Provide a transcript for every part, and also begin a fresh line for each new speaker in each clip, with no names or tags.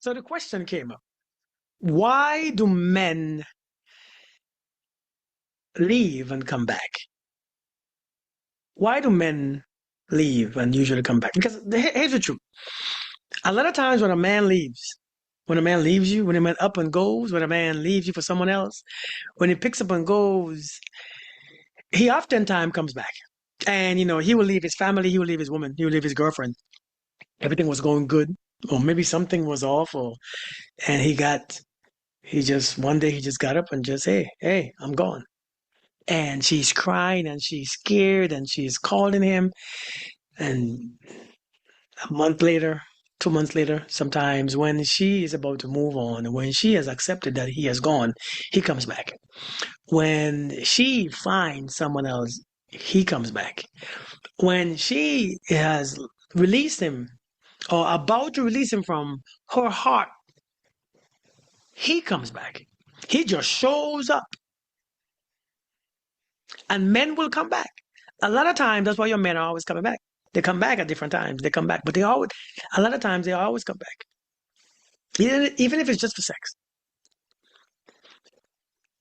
So the question came up. Why do men leave and come back? Why do men leave and usually come back? Because here's the truth. A lot of times when a man leaves you, when a man up and goes, when a man leaves you for someone else, when he picks up and goes, he oftentimes comes back. And, he will leave his family, he will leave his woman, he will leave his girlfriend. Everything was going good, or maybe something was off, and one day he just got up and just, hey, I'm gone. And she's crying and she's scared and she's calling him. And a month later, 2 months later, sometimes when she is about to move on, when she has accepted that he has gone, he comes back. When she finds someone else, he comes back. When she has released him or about to release him from her heart, he comes back. He just shows up. And men will come back. A lot of times, that's why your men are always coming back. They come back at different times. They come back, but a lot of times, they always come back, even if it's just for sex.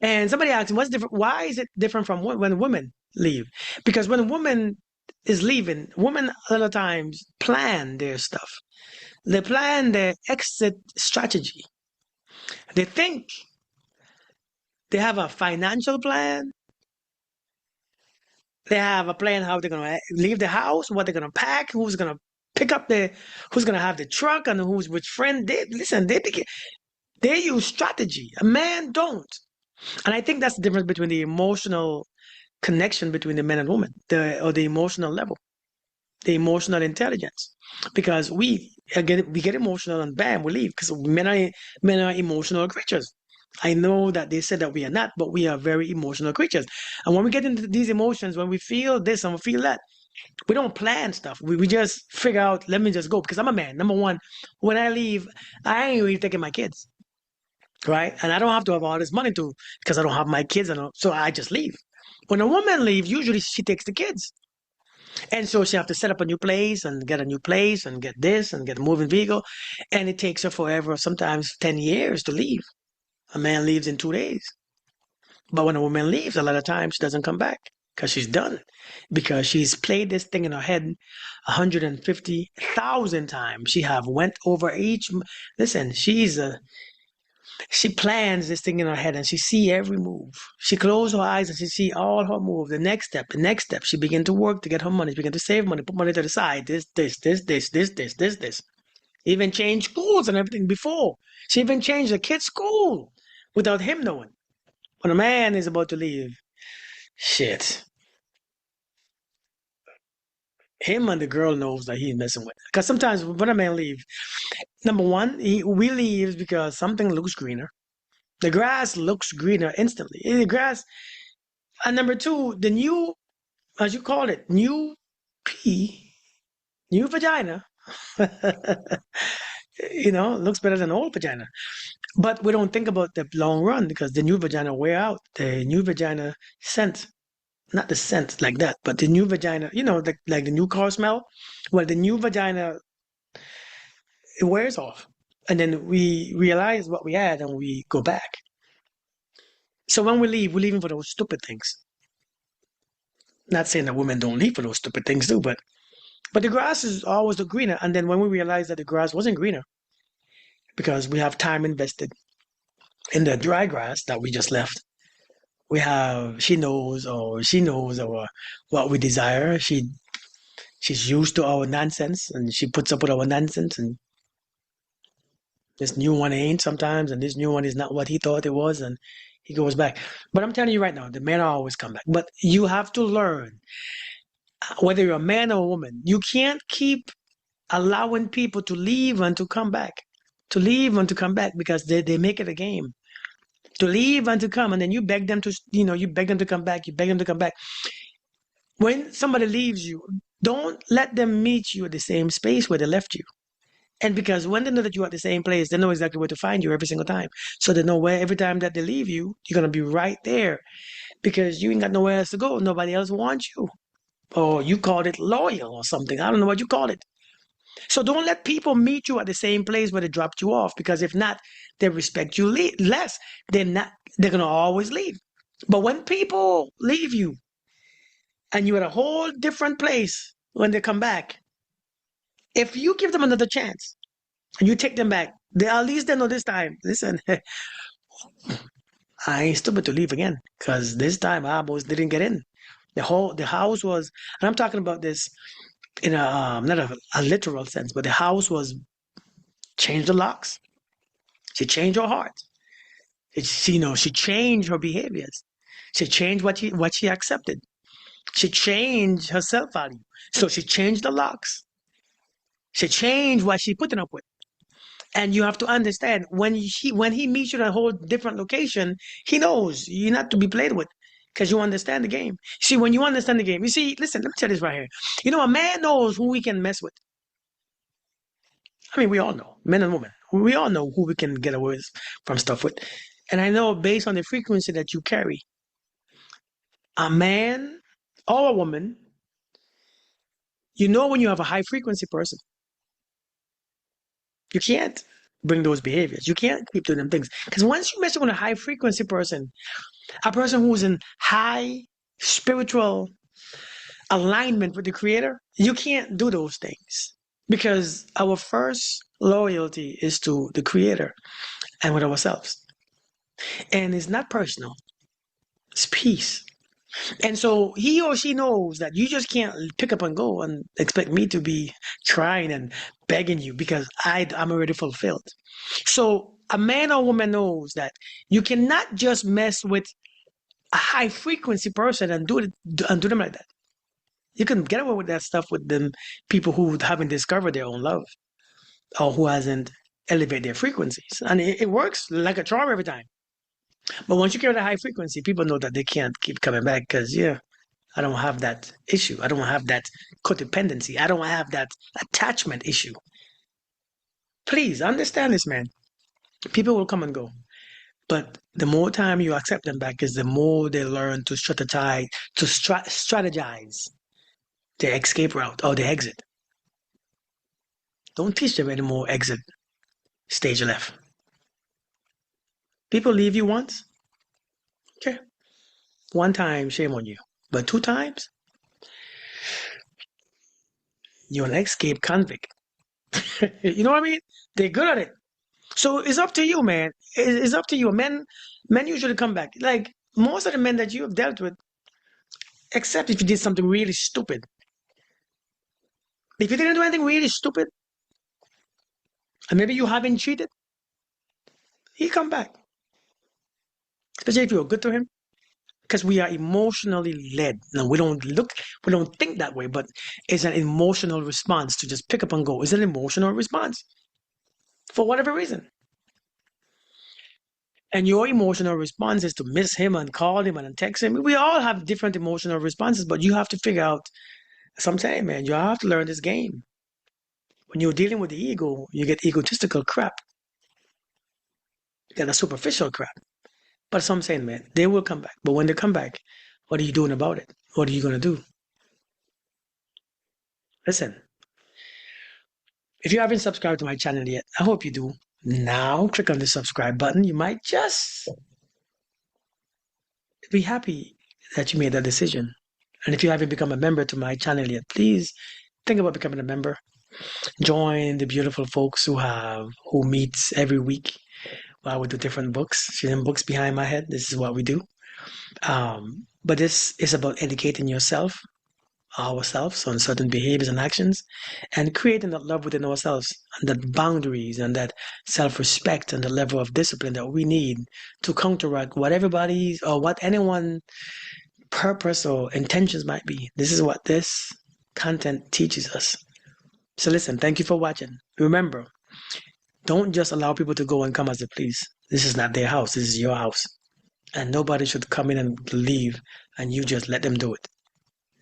And somebody asked me, what's different? Why is it different from when women leave? Because when a woman is leaving, women a lot of times plan their stuff. They plan their exit strategy. They think they have a financial plan. They have a plan how they're gonna leave the house, what they're gonna pack, who's gonna who's gonna have the truck, and who's which friend. They use strategy. A man don't, and I think that's the difference between the emotional connection between the men and women, the emotional level, the emotional intelligence. Because we get emotional and bam, we leave because men are emotional creatures. I know that they said that we are not, but we are very emotional creatures. And when we get into these emotions, when we feel this and we feel that, we don't plan stuff. We just figure out, let me just go. Because I'm a man. Number one, when I leave, I ain't really taking my kids, right? And I don't have to have all this money because I don't have my kids. So I just leave. When a woman leaves, usually she takes the kids. And so she have to set up a new place and get a new place and get this and get a moving vehicle. And it takes her forever, sometimes 10 years to leave. A man leaves in 2 days. But when a woman leaves, a lot of times she doesn't come back because she's done. Because she's played this thing in her head 150,000 times. She have went over each. Listen, she plans this thing in her head and she see every move. She close her eyes and she see all her moves. The next step, the next step. She begin to work to get her money. She begin to save money, put money to the side. This. Even change schools and everything before. She even changed the kid's school without him knowing. When a man is about to leave, shit, him and the girl knows that he's messing with. Because sometimes when a man leaves, number one, we leaves because something looks greener. The grass looks greener instantly. The grass, and number two, the new, as you call it, new pee, new vagina, looks better than old vagina. But we don't think about the long run because the new vagina wear out. The new vagina scent, not the scent like that, but the new vagina, like the new car smell. Well, the new vagina, it wears off. And then we realize what we had and we go back. So when we leave, we're leaving for those stupid things. Not saying that women don't leave for those stupid things too, but the grass is always the greener. And then when we realize that the grass wasn't greener because we have time invested in the dry grass that we just left, she knows our what we desire. She's used to our nonsense and she puts up with our nonsense, and this new one ain't sometimes, and this new one is not what he thought it was, and he goes back. But I'm telling you right now, the men always come back. But you have to learn, whether you're a man or a woman, you can't keep allowing people to leave and to come back. To leave and to come back because they make it a game. To leave and to come, and then you beg them you beg them to come back, you beg them to come back. When somebody leaves you, don't let them meet you at the same space where they left you. And because when they know that you're at the same place, they know exactly where to find you every single time. So they know where every time that they leave you, you're going to be right there because you ain't got nowhere else to go. Nobody else wants you. Or you called it loyal or something. I don't know what you call it. So don't let people meet you at the same place where they dropped you off, because if not, they respect you less. They're gonna always leave. But when people leave you and you're at a whole different place when they come back, if you give them another chance and you take them back, they at least they know this time. Listen, I ain't stupid to leave again, because this time I almost didn't get in. The house was, and I'm talking about this in a not a literal sense, but the house was changed the locks. She changed her heart. She changed her behaviors. She changed what she accepted. She changed her self value. So she changed the locks. She changed what she putting up with. And you have to understand, when he meets you at a whole different location, he knows you're not to be played with, because you understand the game. See, when you understand the game, you see, listen, let me tell you this right here. A man knows who we can mess with. I mean, we all know, men and women. We all know who we can get away from stuff with. And I know, based on the frequency that you carry, a man or a woman, when you have a high frequency person, you can't bring those behaviors. You can't keep doing them things. Because once you mess with a high frequency person, a person who's in high spiritual alignment with the creator, you can't do those things, because our first loyalty is to the creator and with ourselves. And it's not personal, it's peace. And so he or she knows that you just can't pick up and go and expect me to be trying and begging you, because I'm already fulfilled. So a man or woman knows that you cannot just mess with a high frequency person and do them like that. You can get away with that stuff with them people who haven't discovered their own love, or who hasn't elevated their frequencies, and it works like a charm every time. But once you carry the high frequency, people know that they can't keep coming back, because I don't have that issue. I don't have that codependency. I don't have that attachment issue. Please understand this, man. People will come and go. But the more time you accept them back, is the more they learn to strategize their escape route or the exit. Don't teach them anymore exit, stage left. People leave you once. Okay. One time, shame on you. But 2 times, you're an escape convict. You know what I mean? They're good at it. So it's up to you, man. It's up to you. Men usually come back. Like most of the men that you have dealt with, except if you did something really stupid. If you didn't do anything really stupid, and maybe you haven't cheated, he come back. Especially if you're good to him. Because we are emotionally led. Now we don't think that way, but it's an emotional response to just pick up and go. It's an emotional response. For whatever reason. And your emotional response is to miss him and call him and text him. We all have different emotional responses, but you have to figure out sometime, man, you have to learn this game. When you're dealing with the ego, you get egotistical crap. You get a superficial crap. But so I'm saying, man, they will come back. But when they come back, what are you doing about it? What are you going to do? Listen, if you haven't subscribed to my channel yet, I hope you do. Now, click on the subscribe button. You might just be happy that you made that decision. And if you haven't become a member to my channel yet, please think about becoming a member. Join the beautiful folks who meets every week while we do different books. See them books behind my head? This is what we do. But this is about educating ourselves on certain behaviors and actions, and creating that love within ourselves, and that boundaries and that self-respect and the level of discipline that we need to counteract what everybody's or what anyone purpose or intentions might be. This is what this content teaches us. So listen, thank you for watching. Remember, don't just allow people to go and come as they please. This is not their house. This is your house. And nobody should come in and leave and you just let them do it.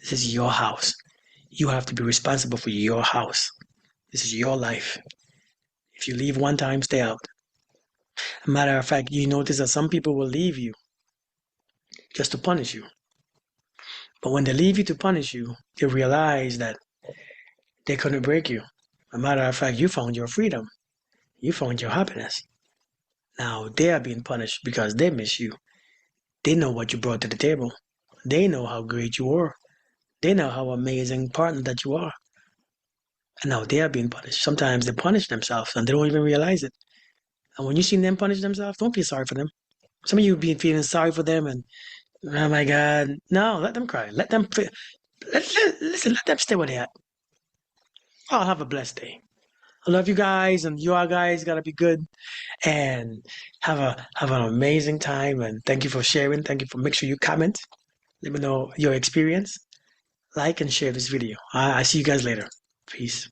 This is your house. You have to be responsible for your house. This is your life. If you leave one time, stay out. Matter of fact, you notice that some people will leave you just to punish you. But when they leave you to punish you, they realize that they couldn't break you. As a matter of fact, you found your freedom. You found your happiness. Now they are being punished because they miss you. They know what you brought to the table. They know how great you are. They know how amazing partner that you are. And now they are being punished. Sometimes they punish themselves and they don't even realize it. And when you see them punish themselves, don't feel sorry for them. Some of you be feeling sorry for them and oh my God. No, let them cry. Let them listen, let them stay where they at. I'll have a blessed day. I love you guys, and you all guys gotta be good and have an amazing time. And thank you for sharing. Thank you for make sure you comment. Let me know your experience. Like and share this video. I see you guys later. Peace.